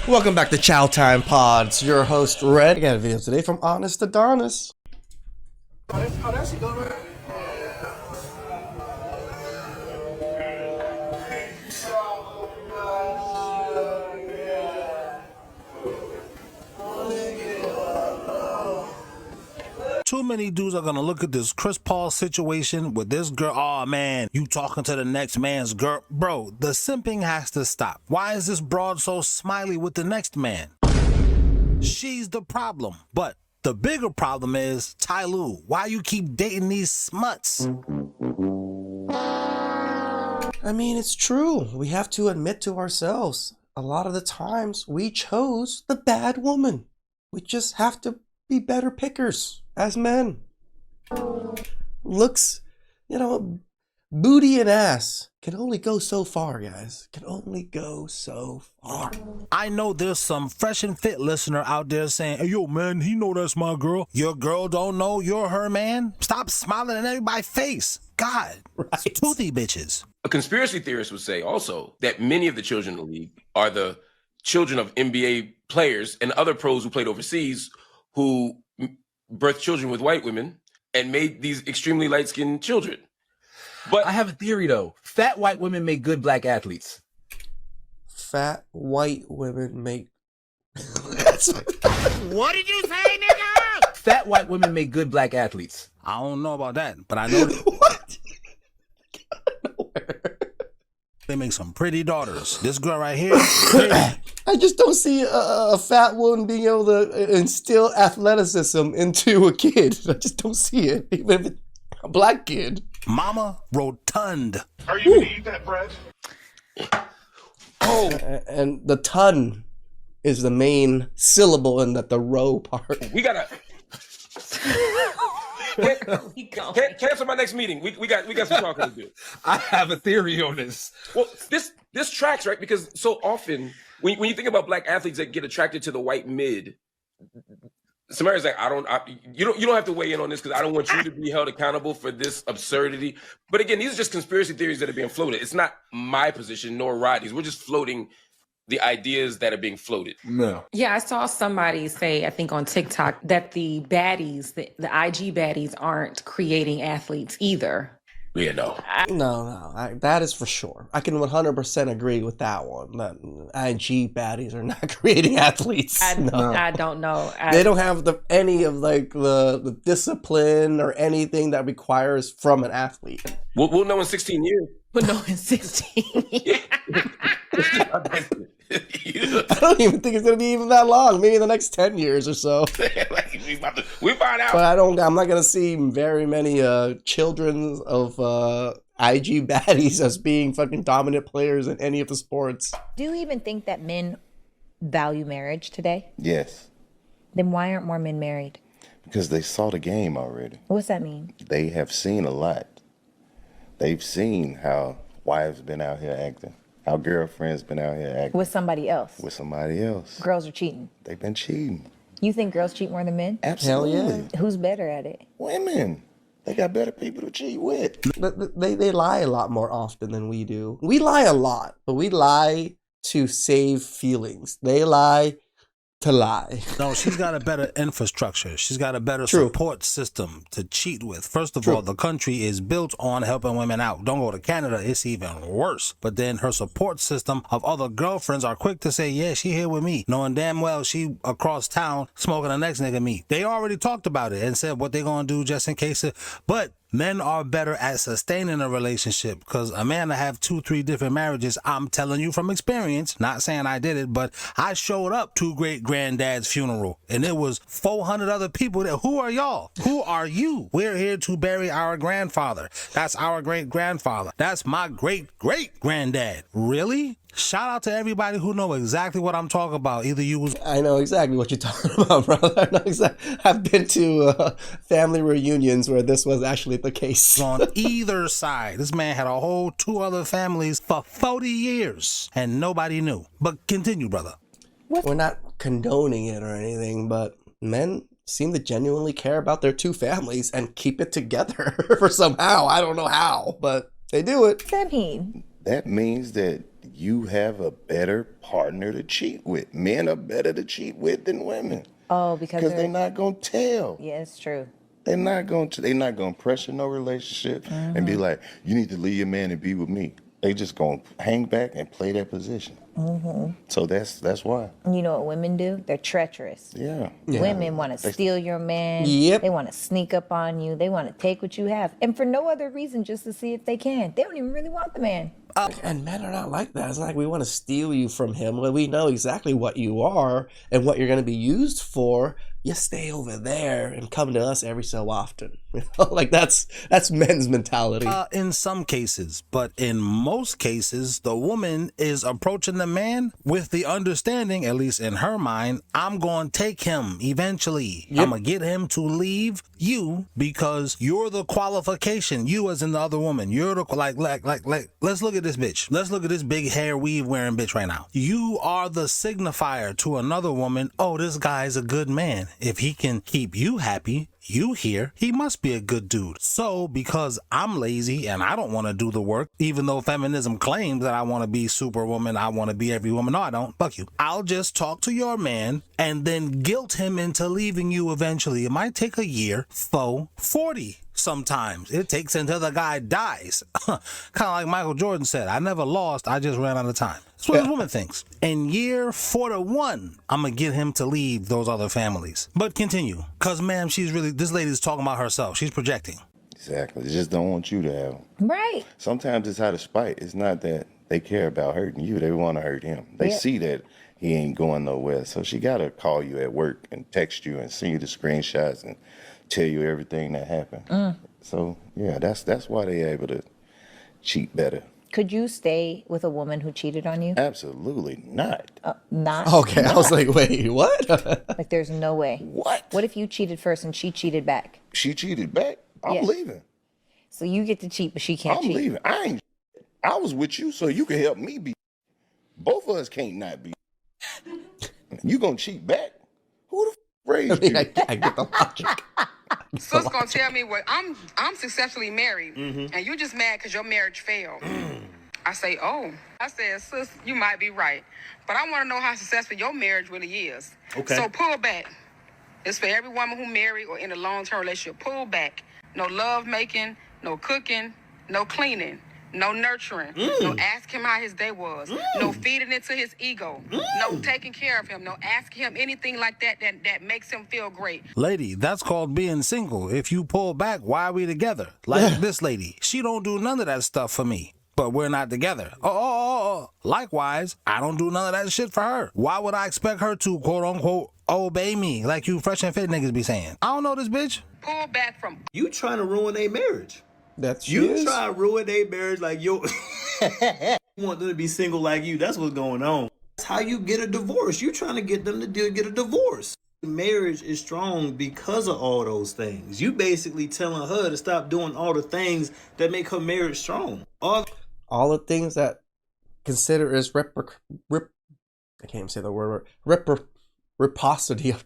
Welcome back to Chow Time Pods. Your host Red. I got a video today from Honest Adonis. Oh, that's a good one. Too many dudes are gonna look at this Chris Paul situation with this girl. Oh man, you talking to the next man's girl. Bro, the simping has to stop. Why is this broad so smiley with the next man? She's the problem. But the bigger problem is, Ty Lue, why you keep dating these smuts? I mean, it's true. We have to admit to ourselves, a lot of the times we chose the bad woman. We just have to be better pickers as men. Looks, booty and ass can only go so far, guys. Can only go so far. I know there's some fresh and fit listener out there saying, hey, yo, man, he know that's my girl. Your girl don't know you're her man? Stop smiling in everybody's face. God, Right. toothy bitches. A conspiracy theorist would say also that many of the children in the league are the children of NBA players and other pros who played overseas who birthed children with white women and made these extremely light-skinned children. But I have a theory though. Fat white women make good black athletes. Fat white women make... What did you say, nigga? Fat white women make good black athletes. I don't know about that, but I know What? they make some pretty daughters. This girl right here. I just don't see a fat woman being able to instill athleticism into a kid. I just don't see it, even if it's a black kid. Mama Rotund. Are you gonna eat that bread? oh, And the ton is the main syllable in the row part. we gotta cancel my next meeting. We got some talking to do. I have a theory on this. Well, this tracks, right? Because so often when you think about black athletes that get attracted to the white mid, Samara's like, you don't have to weigh in on this because I don't want you to be held accountable for this absurdity. But again, these are just conspiracy theories that are being floated. It's not my position nor Rodney's. We're just floating the ideas that are being floated. No. Yeah, I saw somebody say, I think on TikTok, that the baddies, the IG baddies aren't creating athletes either. Yeah, no. No, that is for sure. I can 100% agree with that one. That IG baddies are not creating athletes. I No. don't know. They don't have any of the discipline or anything that requires from an athlete. We'll know in 16 years. But no, in 16. I don't even think it's gonna be even that long. Maybe the next 10 years or so. we find out. But I'm not gonna see very many children of IG baddies as being fucking dominant players in any of the sports. Do you even think that men value marriage today? Yes, Then why aren't more men married? because they saw the game already. What's that mean? They have seen a lot. They've seen how wives been out here acting, how girlfriends been out here acting With somebody else. with somebody else. Girls are cheating. They've been cheating. You think girls cheat more than men? Absolutely. Who's better at it? Women. They got better people to cheat with. They lie a lot more often than we do. We lie a lot, but we lie to save feelings. They lie to lie. No, she's got a better infrastructure. She's got a better True. support system to cheat with. First of all, the country is built on helping women out. Don't go to Canada, it's even worse. But then her support system of other girlfriends are quick to say, yeah, she here with me, knowing damn well she across town smoking the next nigga meat. They already talked about it and said what they gonna do just in case. But men are better at sustaining a relationship, because a man that have 2-3 different marriages, I'm telling you from experience, not saying I did it, but I showed up to great granddad's funeral and it was 400 other people there. Who are y'all? Who are you? We're here to bury our grandfather. That's our great grandfather. That's my great great granddad. Really? Shout out to everybody who know exactly what I'm talking about. Either you was I know exactly what you're talking about, brother. I know exactly. I've been to family reunions where this was actually the case. on either side. This man had a whole 2 other families for 40 years and nobody knew. But continue, brother. We're not condoning it or anything, but men seem to genuinely care about their 2 families and keep it together for somehow. I don't know how, but they do it. What's that mean? That means that you have a better partner to cheat with. Men are better to cheat with than women. Oh, because Because they're not gonna tell. Yeah, it's true. They're not gonna pressure no relationship and be like, you need to leave your man and be with me. They just gonna hang back and play that position. So that's why. You know what women do? They're treacherous. Yeah. Women want to steal your man. Yep. They want to sneak up on you. They want to take what you have. And for no other reason, just to see if they can. They don't even really want the man. And men are not like that. It's not like we want to steal you from him. When we know exactly what you are and what you're going to be used for, you stay over there and come to us every so often. Like that's men's mentality. In some cases, but in most cases, the woman is approaching the man with the understanding, at least in her mind, I'm going to take him eventually. I'm going to get him to leave you because you're the qualification. You as in the other woman. You're the, like, let's look at this bitch. Let's look at this big hair weave wearing bitch right now. You are the signifier to another woman. Oh, this guy's a good man. If he can keep you happy, you here, he must be a good dude. So because I'm lazy and I don't want to do the work, even though feminism claims that I want to be superwoman, I want to be every woman. No, I don't. Fuck you. I'll just talk to your man and then guilt him into leaving you eventually. It might take a year, 40 sometimes. It takes until the guy dies. Kind of like Michael Jordan said, I never lost, I just ran out of time. That's what this woman thinks. In year 41, I'm going to get him to leave those other families. But continue. Because, ma'am, this lady's talking about herself. She's projecting. Exactly. They just don't want you to have them. Right. Sometimes it's out of spite. It's not that they care about hurting you. They want to hurt him. They see that he ain't going nowhere. So she got to call you at work and text you and send you the screenshots and tell you everything that happened. So, yeah, that's why they're able to cheat better. Could you stay with a woman who cheated on you? Absolutely not. Not. Okay, I was like, wait, what? Like, there's no way. What? What if you cheated first and she cheated back? She cheated back? I'm Yeah. leaving. So you get to cheat, but she can't I'm cheat. leaving. I was with you so you can help me be. Both of us can't not be. You gonna cheat back? Who the raised you? I get the logic. So it's gonna tell me what I'm successfully married, and you're just mad because your marriage failed. I say, oh, I said, sis, you might be right, but I want to know how successful your marriage really is. Okay. So pull back. It's for every woman who married or in a long-term relationship. Pull back. No love making, no cooking, no cleaning. No nurturing. No ask him how his day was. No feeding into his ego. No taking care of him. No asking him anything like that makes him feel great. Lady, that's called being single. If you pull back, why are we together? Like this lady. She don't do none of that stuff for me. But we're not together. Likewise, I don't do none of that shit for her. Why would I expect her to, quote unquote, obey me like you fresh and fit niggas be saying? I don't know this bitch. Pull back from... You trying to ruin their marriage. That's You try to ruin their marriage like you want them to be single like you. That's what's going on. That's how you get a divorce. You trying to get them to get a divorce. Marriage is strong because of all those things. You basically telling her to stop doing all the things that make her marriage strong. all the things that consider as I can't even say the word reciprocity. I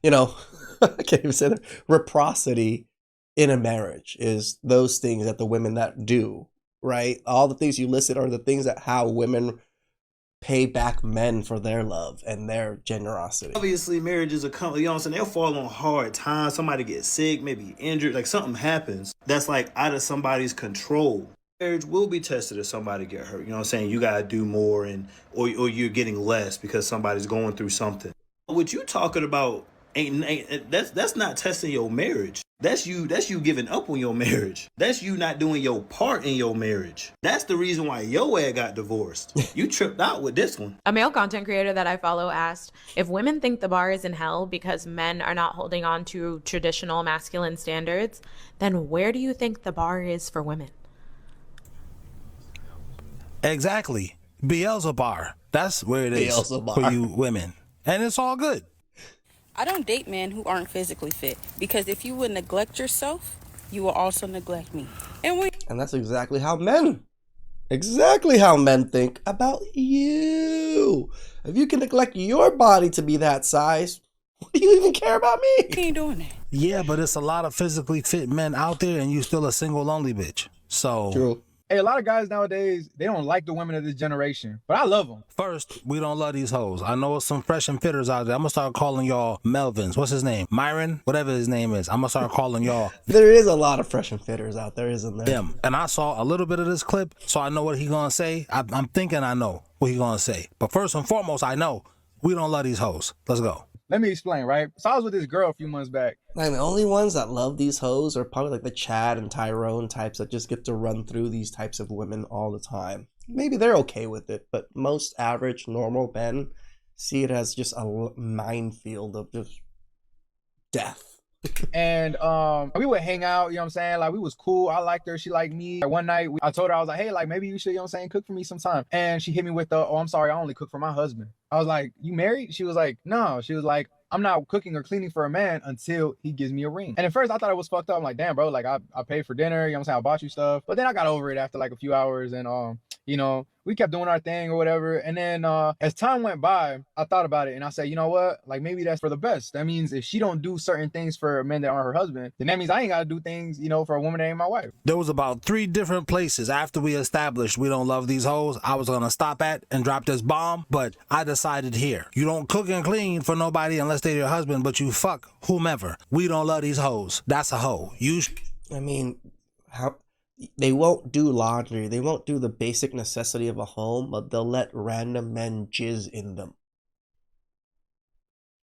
can't even say that. Reciprocity in a marriage is those things that the women that do, right? All the things you listed are the things that how women pay back men for their love and their generosity. Obviously, marriage is a company, you know what I'm saying? They'll fall on hard times. Somebody gets sick, maybe injured, like something happens that's like out of somebody's control. Marriage will be tested if somebody get hurt. You know what I'm saying? You gotta do more or you're getting less because somebody's going through something. What you talking about that's not testing your marriage. That's you giving up on your marriage. That's you not doing your part in your marriage. That's the reason why your ass got divorced. You tripped out with this one. A male content creator that I follow asked, if women think the bar is in hell because men are not holding on to traditional masculine standards, then where do you think the bar is for women? Exactly. Beelzebub. That's where it is for you women. And it's all good. I don't date men who aren't physically fit because if you would neglect yourself, you will also neglect me. And that's exactly how men think about you. If you can neglect your body to be that size, what do you even care about me? You ain't doing that. Yeah, but it's a lot of physically fit men out there and you still a single lonely bitch. So True. Hey, a lot of guys nowadays, they don't like the women of this generation, but I love them. First, we don't love these hoes. I know some fresh and fitters out there. I'm gonna start calling y'all Melvins. What's his name? Myron? Whatever his name is. I'm gonna start calling y'all. There is a lot of fresh and fitters out there, isn't there? Them. And I saw a little bit of this clip, so I know what he gonna say. I'm thinking I know what he gonna say. But first and foremost, I know we don't love these hoes. Let's go. Let me explain, right? So I was with this girl a few months back. Like, the only ones that love these hoes are probably like the Chad and Tyrone types that just get to run through these types of women all the time. Maybe they're okay with it, but most average, normal men see it as just a minefield of just death. And we would hang out, you know what I'm saying? Like, we was cool. I liked her. She liked me. Like, one night, I told her, I was like, hey, like, maybe you should, you know what I'm saying, cook for me sometime. And she hit me with the, oh, I'm sorry, I only cook for my husband. I was like, you married? She was like, no. She was like, I'm not cooking or cleaning for a man until he gives me a ring. And at first I thought it was fucked up. I'm like, damn, bro, like I paid for dinner, you know what I'm saying? I bought you stuff. But then I got over it after like a few hours, and you know, we kept doing our thing or whatever. And then as time went by, I thought about it and I said, you know what? Like, maybe that's for the best. That means if she don't do certain things for men that aren't her husband, then that means I ain't got to do things, you know, for a woman that ain't my wife. There was about 3 different places after we established we don't love these hoes I was gonna stop at and drop this bomb, but I decided here. You don't cook and clean for nobody unless they're your husband, but you fuck whomever. We don't love these hoes. That's a hoe. I mean, how they won't do laundry. They won't do the basic necessity of a home, but they'll let random men jizz in them.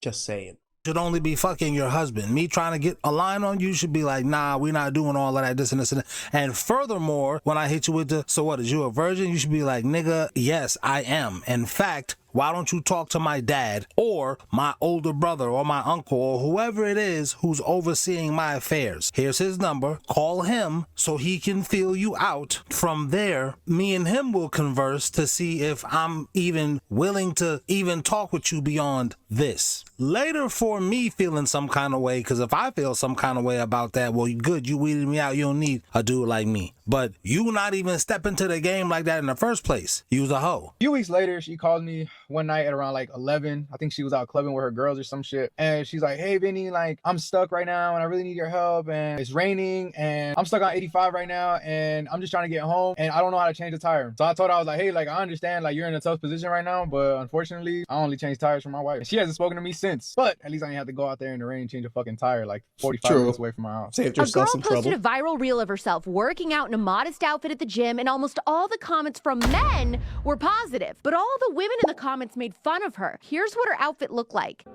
Just saying. Should only be fucking your husband. Me trying to get a line on you should be like, nah, we're not doing all of that, this and this and that. And furthermore, when I hit you with the, so what, is you a virgin? You should be like, nigga, yes, I am. In fact, why don't you talk to my dad or my older brother or my uncle or whoever it is who's overseeing my affairs? Here's his number. Call him so he can feel you out. From there, me and him will converse to see if I'm even willing to even talk with you beyond this. Later, for me feeling some kind of way, because if I feel some kind of way about that, well, good, you weeded me out. You don't need a dude like me. But you not even step into the game like that in the first place. You was a hoe. A few weeks later, she called me one night at around like 11. I think she was out clubbing with her girls or some shit. And she's like, hey, Vinny, like, I'm stuck right now and I really need your help. And it's raining and I'm stuck on 85 right now. And I'm just trying to get home and I don't know how to change a tire. So I told her, I was like, hey, like, I understand, like, you're in a tough position right now, but unfortunately, I only change tires for my wife. And she hasn't spoken to me since. But at least I didn't have to go out there in the rain and change a fucking tire like 45 minutes away from my house. Saved A yourself girl some posted trouble. a viral reel of herself working out in a modest outfit at the gym, and almost all the comments from men were positive. But all the women in the comments made fun of her. Here's what her outfit looked like.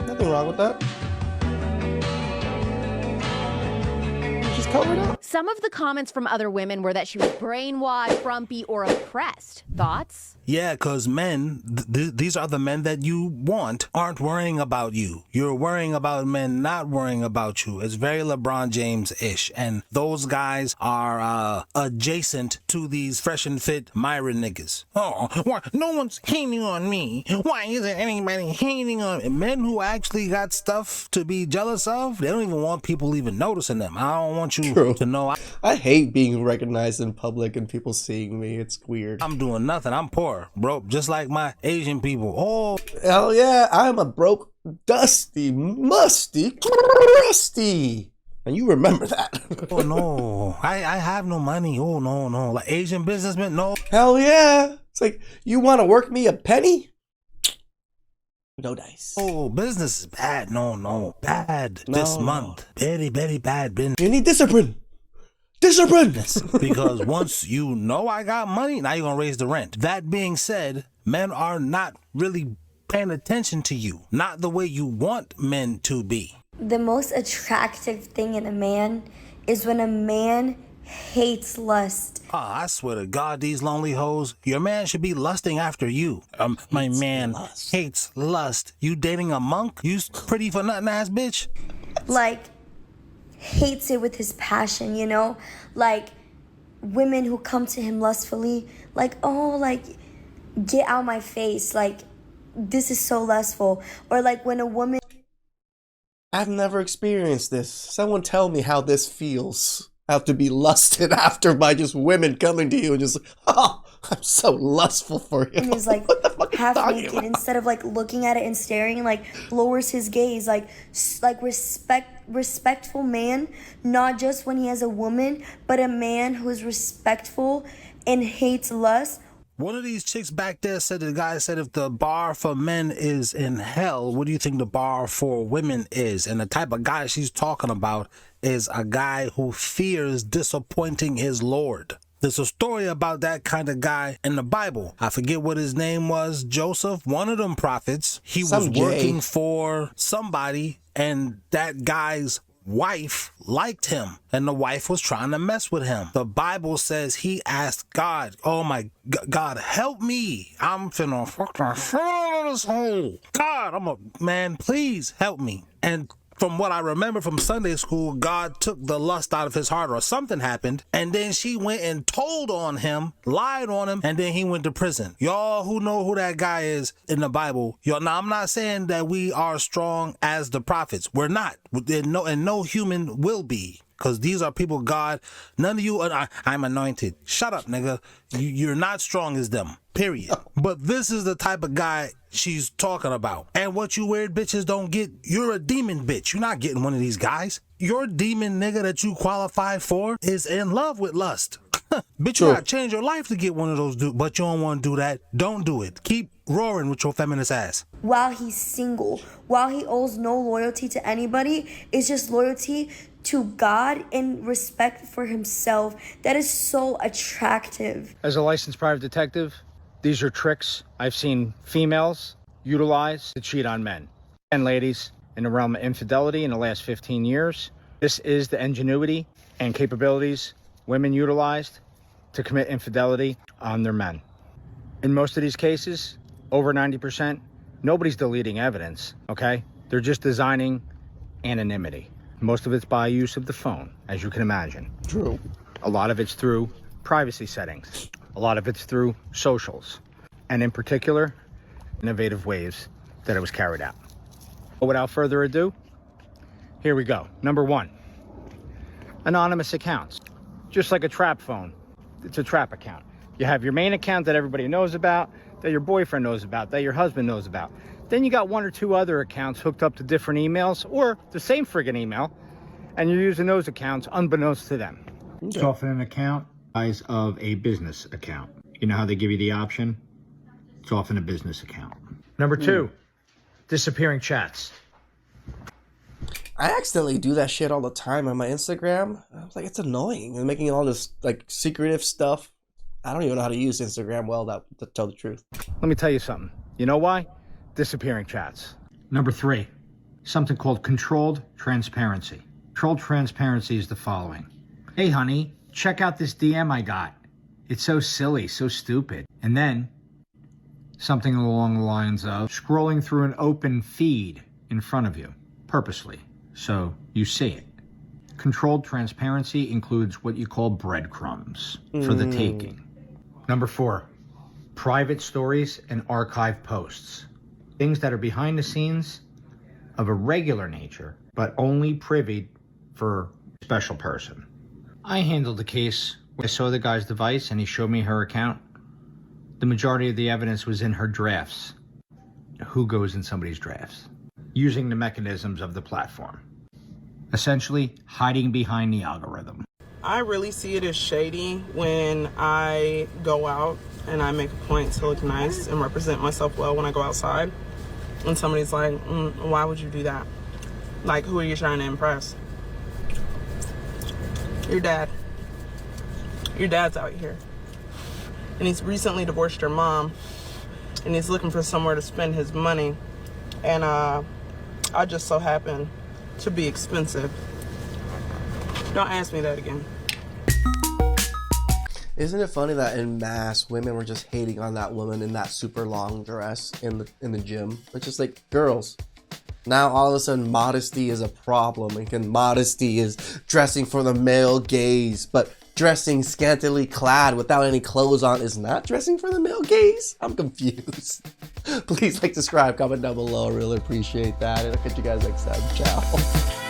Nothing wrong with that. She's covered up. Some of the comments from other women were that she was brainwashed, frumpy, or oppressed. Thoughts? Yeah, because men, these are the men that you want, aren't worrying about you. You're worrying about men not worrying about you. It's very LeBron James-ish. And those guys are adjacent to these fresh and fit Myron niggas. Oh, why, no one's hating on me. Why isn't anybody hating on me? Men who actually got stuff to be jealous of, they don't even want people even noticing them. I don't want you to know. I hate being recognized in public and people seeing me. It's weird. I'm doing nothing. I'm poor, bro. Just like my Asian people. Oh, hell yeah. I'm a broke, dusty, musty, crusty. And you remember that. Oh, no. I have no money. Oh, no. Like Asian businessmen, no. Hell yeah. It's like, you want to work me a penny? No dice. Oh, business is bad. No. Bad this month. Very, very bad. You need discipline. Discipline! Because once you know I got money, now you're going to raise the rent. That being said, men are not really paying attention to you. Not the way you want men to be. The most attractive thing in a man is when a man hates lust. I swear to God, these lonely hoes, your man should be lusting after you. My man hates lust. You dating a monk? You pretty for nothing ass bitch? Like, hates it with his passion, you know? Like, women who come to him lustfully, like, oh, like, get out my face. Like, this is so lustful. Or like when a woman... I've never experienced this. Someone tell me how this feels. Have to be lusted after by just women coming to you and just, oh, I'm so lustful for you. And he's like half naked instead of like looking at it and staring, like lowers his gaze, like respectful man, not just when he has a woman, but a man who is respectful and hates lust. One of these chicks back there said, the guy said, if the bar for men is in hell, what do you think the bar for women is? And the type of guy she's talking about is a guy who fears disappointing his Lord. There's a story about that kind of guy in the Bible. I forget what his name was, Joseph, one of them prophets. He was working for somebody, and that guy's wife liked him, and the wife was trying to mess with him. The Bible says he asked God, oh my God, help me. I'm finna fucking fall in this hole. God, man, please help me. And from what I remember from Sunday school, God took the lust out of his heart, or something happened, and then she went and told on him, lied on him, and then he went to prison. Y'all who know who that guy is in the Bible, y'all, now I'm not saying that we are strong as the prophets. We're not, and no human will be. Because these are people, God, none of you, I'm anointed. Shut up, nigga. You're not strong as them, period. But this is the type of guy she's talking about. And what you weird bitches don't get, you're a demon bitch. You're not getting one of these guys. Your demon nigga that you qualify for is in love with lust. Bitch, you gotta change your life to get one of those dudes, but you don't want to do that. Don't do it. Keep roaring with your feminist ass. While he's single, while he owes no loyalty to anybody, it's just loyalty to God and respect for himself. That is so attractive. As a licensed private detective, these are tricks I've seen females utilize to cheat on men. And ladies, in the realm of infidelity in the last 15 years, this is the ingenuity and capabilities women utilized to commit infidelity on their men. In most of these cases, over 90%, nobody's deleting evidence, okay? They're just designing anonymity. Most of it's by use of the phone, as you can imagine. True. A lot of it's through privacy settings. A lot of it's through socials. And in particular, innovative ways that it was carried out. But without further ado, here we go. Number one, anonymous accounts. Just like a trap phone, it's a trap account. You have your main account that everybody knows about, that your boyfriend knows about, that your husband knows about. Then you got one or two other accounts hooked up to different emails, or the same friggin' email, and you're using those accounts unbeknownst to them. It's often an account size of a business account. You know how they give you the option? It's often a business account. Number two, disappearing chats. I accidentally do that shit all the time on my Instagram. I was like, it's annoying. And making all this like secretive stuff. I don't even know how to use Instagram well, to tell the truth. Let me tell you something. You know why? Disappearing chats. Number three, something called controlled transparency. Controlled transparency is the following. Hey, honey, check out this DM I got. It's so silly, so stupid. And then something along the lines of scrolling through an open feed in front of you, purposely, so you see it. Controlled transparency includes what you call breadcrumbs for the taking. Number four, private stories and archive posts. Things that are behind the scenes of a regular nature, but only privy for a special person. I handled the case where I saw the guy's device and he showed me her account. The majority of the evidence was in her drafts. Who goes in somebody's drafts? Using the mechanisms of the platform. Essentially, hiding behind the algorithm. I really see it as shady when I go out and I make a point to look nice and represent myself well when I go outside. And somebody's like, why would you do that? Like, who are you trying to impress? Your dad. Your dad's out here. And he's recently divorced your mom. And he's looking for somewhere to spend his money. And I just so happen to be expensive. Don't ask me that again. Isn't it funny that in mass, women were just hating on that woman in that super long dress in the gym? It's just like, girls, now all of a sudden modesty is a problem. And modesty is dressing for the male gaze, but dressing scantily clad without any clothes on is not dressing for the male gaze? I'm confused. Please like, subscribe, comment down below. I really appreciate that. And I'll catch you guys next time. Ciao.